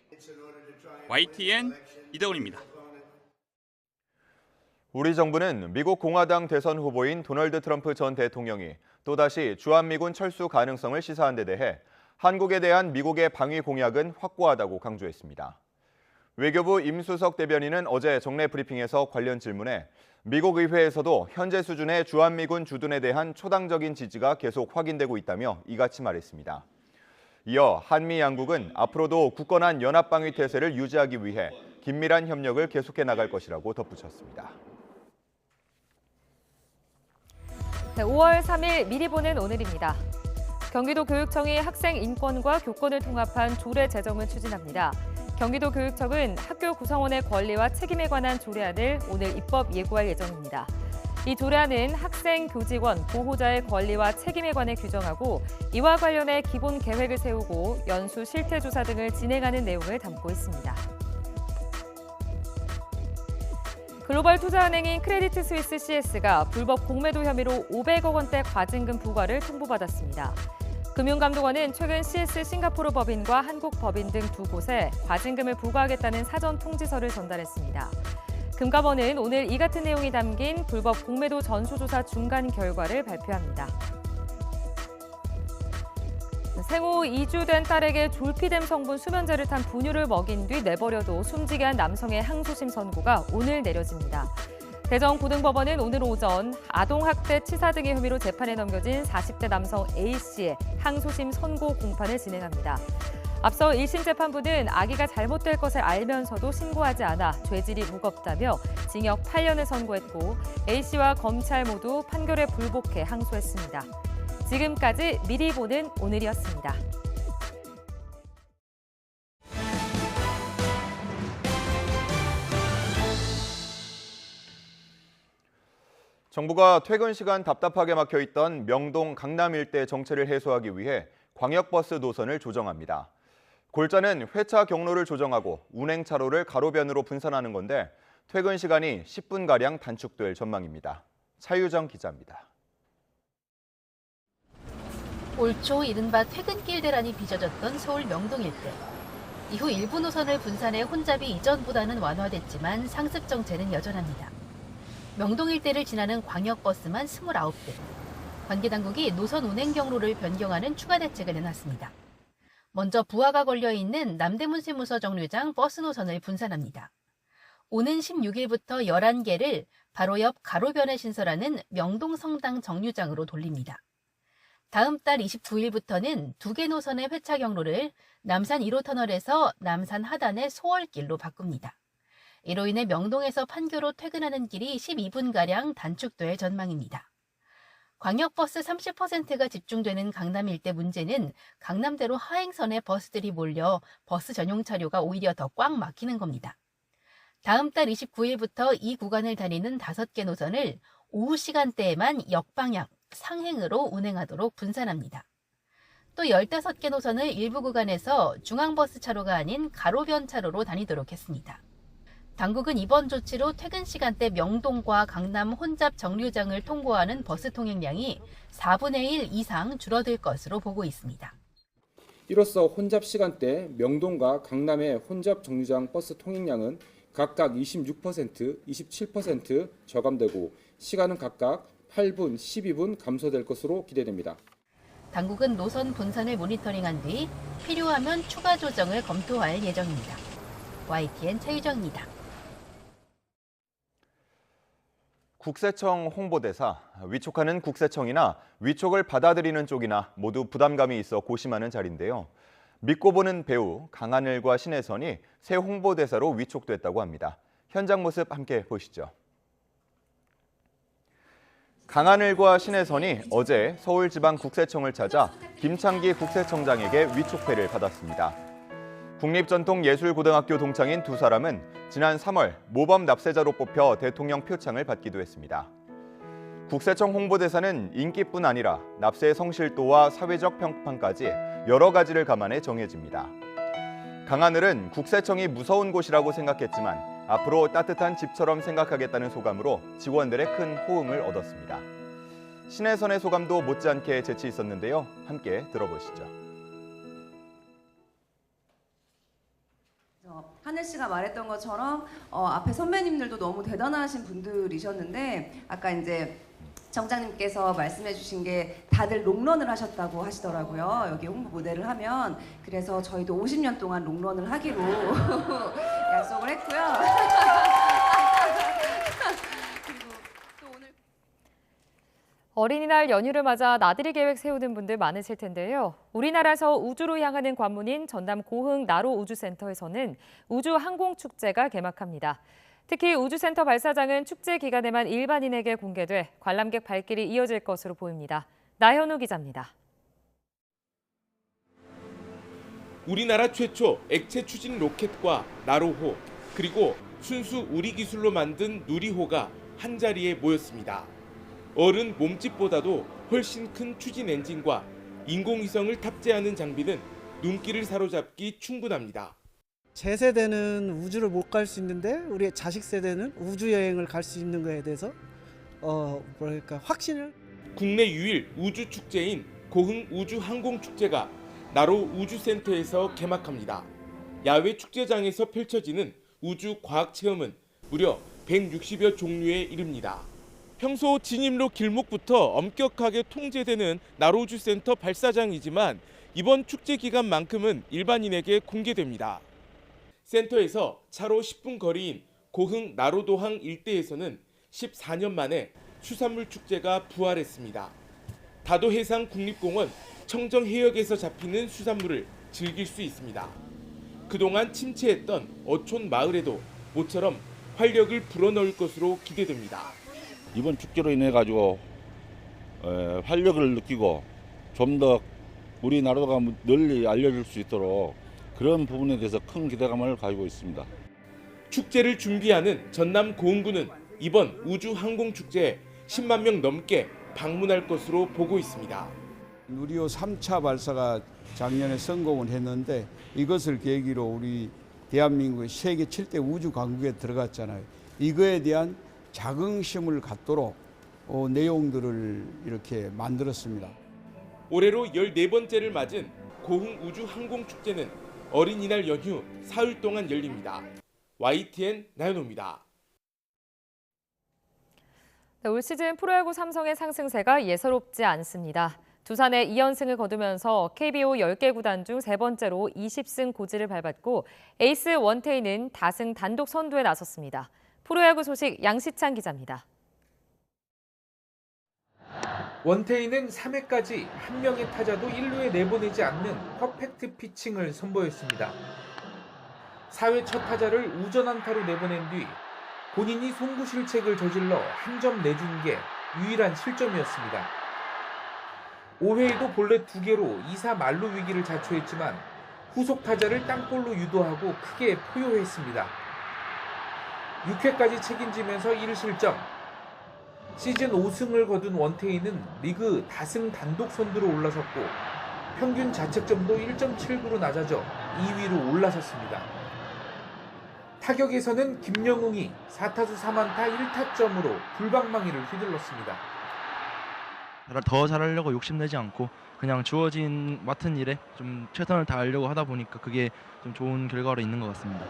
YTN 이대훈입니다. 우리 정부는 미국 공화당 대선 후보인 도널드 트럼프 전 대통령이 또다시 주한미군 철수 가능성을 시사한 데 대해 한국에 대한 미국의 방위 공약은 확고하다고 강조했습니다. 외교부 임수석 대변인은 어제 정례 브리핑에서 관련 질문에 미국 의회에서도 현재 수준의 주한미군 주둔에 대한 초당적인 지지가 계속 확인되고 있다며 이같이 말했습니다. 이어 한미 양국은 앞으로도 굳건한 연합방위 태세를 유지하기 위해 긴밀한 협력을 계속해 나갈 것이라고 덧붙였습니다. 5월 3일 미리 보는 오늘입니다. 경기도 교육청이 학생 인권과 교권을 통합한 조례 제정을 추진합니다. 경기도 교육청은 학교 구성원의 권리와 책임에 관한 조례안을 오늘 입법 예고할 예정입니다. 이 조례안은 학생, 교직원, 보호자의 권리와 책임에 관해 규정하고 이와 관련해 기본 계획을 세우고 연수 실태조사 등을 진행하는 내용을 담고 있습니다. 글로벌 투자은행인 크레디트 스위스 CS가 불법 공매도 혐의로 500억 원대 과징금 부과를 통보받았습니다. 금융감독원은 최근 CS 싱가포르 법인과 한국 법인 등 두 곳에 과징금을 부과하겠다는 사전 통지서를 전달했습니다. 금감원은 오늘 이 같은 내용이 담긴 불법 공매도 전수조사 중간 결과를 발표합니다. 생후 2주 된 딸에게 졸피뎀 성분 수면제를 탄 분유를 먹인 뒤 내버려도 숨지게 한 남성의 항소심 선고가 오늘 내려집니다. 대전고등법원은 오늘 오전 아동학대 치사 등의 혐의로 재판에 넘겨진 40대 남성 A씨의 항소심 선고 공판을 진행합니다. 앞서 1심 재판부는 아기가 잘못될 것을 알면서도 신고하지 않아 죄질이 무겁다며 징역 8년을 선고했고 A씨와 검찰 모두 판결에 불복해 항소했습니다. 지금까지 미리 보는 오늘이었습니다. 정부가 퇴근 시간 답답하게 막혀있던 명동 강남 일대 정체를 해소하기 위해 광역버스 노선을 조정합니다. 골자는 회차 경로를 조정하고 운행 차로를 가로변으로 분산하는 건데 퇴근 시간이 10분가량 단축될 전망입니다. 차유정 기자입니다. 올 초 이른바 퇴근길 대란이 빚어졌던 서울 명동 일대. 이후 일부 노선을 분산해 혼잡이 이전보다는 완화됐지만 상습 정체는 여전합니다. 명동 일대를 지나는 광역버스만 29대. 관계당국이 노선 운행 경로를 변경하는 추가 대책을 내놨습니다. 먼저 부하가 걸려있는 남대문 세무서 정류장 버스 노선을 분산합니다. 오는 16일부터 11개를 바로 옆 가로변에 신설하는 명동 성당 정류장으로 돌립니다. 다음 달 29일부터는 2개 노선의 회차 경로를 남산 1호 터널에서 남산 하단의 소월길로 바꿉니다. 이로 인해 명동에서 판교로 퇴근하는 길이 12분가량 단축될 전망입니다. 광역버스 30%가 집중되는 강남 일대 문제는 강남대로 하행선에 버스들이 몰려 버스 전용 차료가 오히려 더 꽉 막히는 겁니다. 다음 달 29일부터 이 구간을 다니는 5개 노선을 오후 시간대에만 역방향, 상행으로 운행하도록 분산합니다. 또 15개 노선을 일부 구간에서 중앙버스 차로가 아닌 가로변 차로로 다니도록 했습니다. 당국은 이번 조치로 퇴근 시간대 명동과 강남 혼잡 정류장을 통과하는 버스 통행량이 4분의 1 이상 줄어들 것으로 보고 있습니다. 이로써 혼잡 시간대 명동과 강남의 혼잡 정류장 버스 통행량은 각각 26%, 27% 저감되고 시간은 각각 8분, 12분 감소될 것으로 기대됩니다. 당국은 노선 분산을 모니터링한 뒤 필요하면 추가 조정을 검토할 예정입니다. YTN 차유정입니다. 국세청 홍보대사, 위촉하는 국세청이나 위촉을 받아들이는 쪽이나 모두 부담감이 있어 고심하는 자리인데요. 믿고 보는 배우 강하늘과 신혜선이 새 홍보대사로 위촉됐다고 합니다. 현장 모습 함께 보시죠. 강하늘과 신혜선이 어제 서울지방국세청을 찾아 김창기 국세청장에게 위촉패를 받았습니다. 국립전통예술고등학교 동창인 두 사람은 지난 3월 모범 납세자로 뽑혀 대통령 표창을 받기도 했습니다. 국세청 홍보대사는 인기뿐 아니라 납세 성실도와 사회적 평판까지 여러 가지를 감안해 정해집니다. 강하늘은 국세청이 무서운 곳이라고 생각했지만 앞으로 따뜻한 집처럼 생각하겠다는 소감으로 직원들의 큰 호응을 얻었습니다. 신혜선의 소감도 못지않게 재치 있었는데요. 함께 들어보시죠. 하늘 씨가 말했던 것처럼 앞에 선배님들도 너무 대단하신 분들이셨는데 아까 이제 정장님께서 말씀해 주신 게 다들 롱런을 하셨다고 하시더라고요. 여기 홍보 모델을 하면. 그래서 저희도 50년 동안 롱런을 하기로 약속을 했고요. 어린이날 연휴를 맞아 나들이 계획 세우는 분들 많으실 텐데요. 우리나라에서 우주로 향하는 관문인 전남 고흥 나로 우주센터에서는 우주 항공축제가 개막합니다. 특히 우주센터 발사장은 축제 기간에만 일반인에게 공개돼 관람객 발길이 이어질 것으로 보입니다. 나현우 기자입니다. 우리나라 최초 액체 추진 로켓과 나로호, 그리고 순수 우리 기술로 만든 누리호가 한자리에 모였습니다. 어른 몸집보다도 훨씬 큰 추진 엔진과 인공위성을 탑재하는 장비는 눈길을 사로잡기 충분합니다. 제 세대는 우주를 못 갈 수 있는데 우리 자식 세대는 우주 여행을 갈 수 있는 거에 대해서 확신을. 국내 유일 우주 축제인 고흥 우주 항공 축제가 나로 우주센터에서 개막합니다. 야외 축제장에서 펼쳐지는 우주 과학 체험은 무려 160여 종류에 이릅니다. 평소 진입로 길목부터 엄격하게 통제되는 나로우주센터 발사장이지만 이번 축제 기간만큼은 일반인에게 공개됩니다. 센터에서 차로 10분 거리인 고흥 나로도항 일대에서는 14년 만에 수산물 축제가 부활했습니다. 다도해상 국립공원 청정해역에서 잡히는 수산물을 즐길 수 있습니다. 그동안 침체했던 어촌 마을에도 모처럼 활력을 불어넣을 것으로 기대됩니다. 이번 축제로 인해 가지고 활력을 느끼고 좀 더 우리나라가 널리 알려질 수 있도록 그런 부분에 대해서 큰 기대감을 가지고 있습니다. 축제를 준비하는 전남 고흥구는 이번 우주 항공 축제에 10만 명 넘게 방문할 것으로 보고 있습니다. 누리호 3차 발사가 작년에 성공을 했는데 이것을 계기로 우리 대한민국의 세계 7대 우주 강국에 들어갔잖아요. 이거에 대한 자긍심을 갖도록 내용들을 이렇게 만들었습니다. 올해로 14번째를 맞은 고흥 우주항공축제는 어린이날 연휴 사흘 동안 열립니다. YTN 나연호입니다. 네, 올 시즌 프로야구 삼성의 상승세가 예사롭지 않습니다. 두산에 2연승을 거두면서 KBO 10개 구단 중 세 번째로 20승 고지를 밟았고 에이스 원태인은 다승 단독 선두에 나섰습니다. 프로야구 소식 양시찬 기자입니다. 원태인은 3회까지 한 명의 타자도 1루에 내보내지 않는 퍼펙트 피칭을 선보였습니다. 4회 첫 타자를 우전안타로 내보낸 뒤 본인이 송구 실책을 저질러 한 점 내준 게 유일한 실점이었습니다. 5회에도 볼넷 2개로 2사 만루 위기를 자초했지만 후속 타자를 땅볼로 유도하고 크게 포효했습니다. 6회까지 책임지면서 1실점. 시즌 5승을 거둔 원태인은 리그 다승 단독 선두로 올라섰고 평균 자책점도 1.79로 낮아져 2위로 올라섰습니다. 타격에서는 김영웅이 4타수 3안타 1타점으로 불방망이를 휘둘렀습니다. 더 잘하려고 욕심내지 않고 그냥 주어진 맡은 일에 좀 최선을 다하려고 하다 보니까 그게 좀 좋은 결과로 있는 것 같습니다.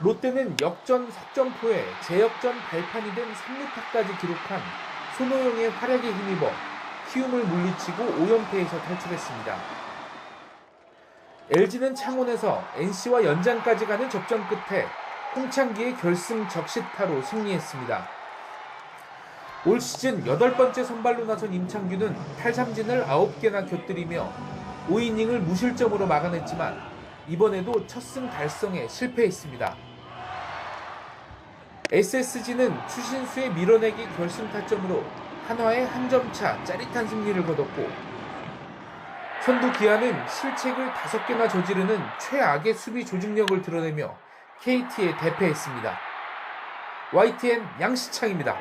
롯데는 역전 석점포에 재역전 발판이 된 3루타까지 기록한 손호영의 활약에 힘입어 키움을 물리치고 5연패에서 탈출했습니다. LG는 창원에서 NC와 연장까지 가는 접전 끝에 홍창기의 결승 적시타로 승리했습니다. 올 시즌 8번째 선발로 나선 임창규는 탈삼진을 9개나 곁들이며 5이닝을 무실점으로 막아냈지만 이번에도 첫 승 달성에 실패했습니다. SSG는 추신수의 밀어내기 결승 타점으로 한화의 한 점 차 짜릿한 승리를 거뒀고 선두 기아는 실책을 5개나 저지르는 최악의 수비 조직력을 드러내며 KT에 대패했습니다. YTN 양시창입니다.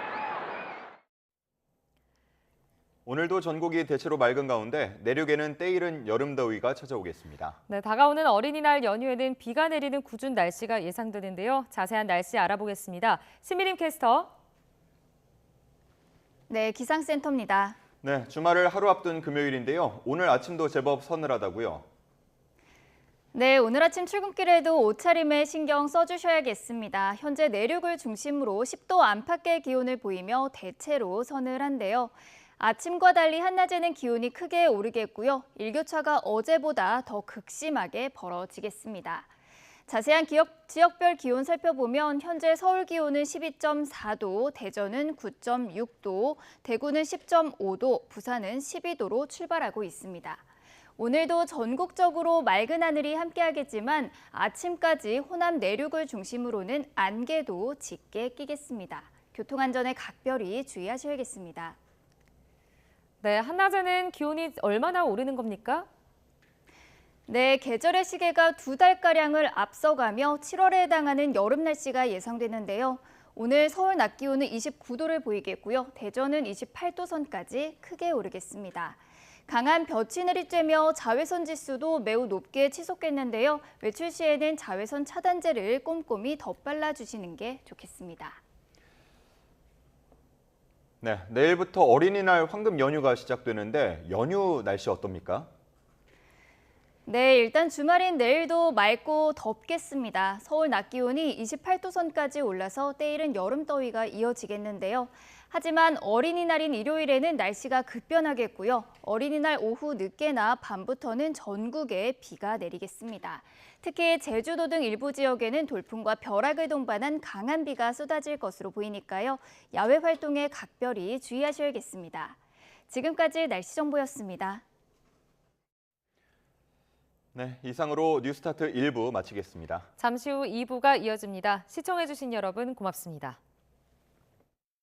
오늘도 전국이 대체로 맑은 가운데 내륙에는 때이른 여름 더위가 찾아오겠습니다. 네, 다가오는 어린이날 연휴에는 비가 내리는 궂은 날씨가 예상되는데요. 자세한 날씨 알아보겠습니다. 신미림 캐스터. 네, 기상센터입니다. 네, 주말을 하루 앞둔 금요일인데요. 오늘 아침도 제법 서늘하다고요? 네, 오늘 아침 출근길에도 옷차림에 신경 써주셔야겠습니다. 현재 내륙을 중심으로 10도 안팎의 기온을 보이며 대체로 서늘한데요. 아침과 달리 한낮에는 기온이 크게 오르겠고요. 일교차가 어제보다 더 극심하게 벌어지겠습니다. 자세한 지역별 기온 살펴보면 현재 서울 기온은 12.4도, 대전은 9.6도, 대구는 10.5도, 부산은 12도로 출발하고 있습니다. 오늘도 전국적으로 맑은 하늘이 함께하겠지만 아침까지 호남 내륙을 중심으로는 안개도 짙게 끼겠습니다. 교통안전에 각별히 주의하셔야겠습니다. 네, 한낮에는 기온이 얼마나 오르는 겁니까? 네, 계절의 시계가 2달가량을 앞서가며 7월에 해당하는 여름 날씨가 예상되는데요. 오늘 서울 낮 기온은 29도를 보이겠고요. 대전은 28도 선까지 크게 오르겠습니다. 강한 볕이 내리쬐며 자외선 지수도 매우 높게 치솟겠는데요. 외출 시에는 자외선 차단제를 꼼꼼히 덧발라주시는 게 좋겠습니다. 네, 내일부터 어린이날 황금 연휴가 시작되는데 연휴 날씨 어떻습니까? 네, 일단 주말인 내일도 맑고 덥겠습니다. 서울 낮 기온이 28도 선까지 올라서 때이른 여름 더위가 이어지겠는데요. 하지만 어린이날인 일요일에는 날씨가 급변하겠고요. 어린이날 오후 늦게나 밤부터는 전국에 비가 내리겠습니다. 특히 제주도 등 일부 지역에는 돌풍과 벼락을 동반한 강한 비가 쏟아질 것으로 보이니까요. 야외 활동에 각별히 주의하셔야겠습니다. 지금까지 날씨 정보였습니다. 네, 이상으로 뉴스타트 1부 마치겠습니다. 잠시 후 2부가 이어집니다. 시청해주신 여러분 고맙습니다.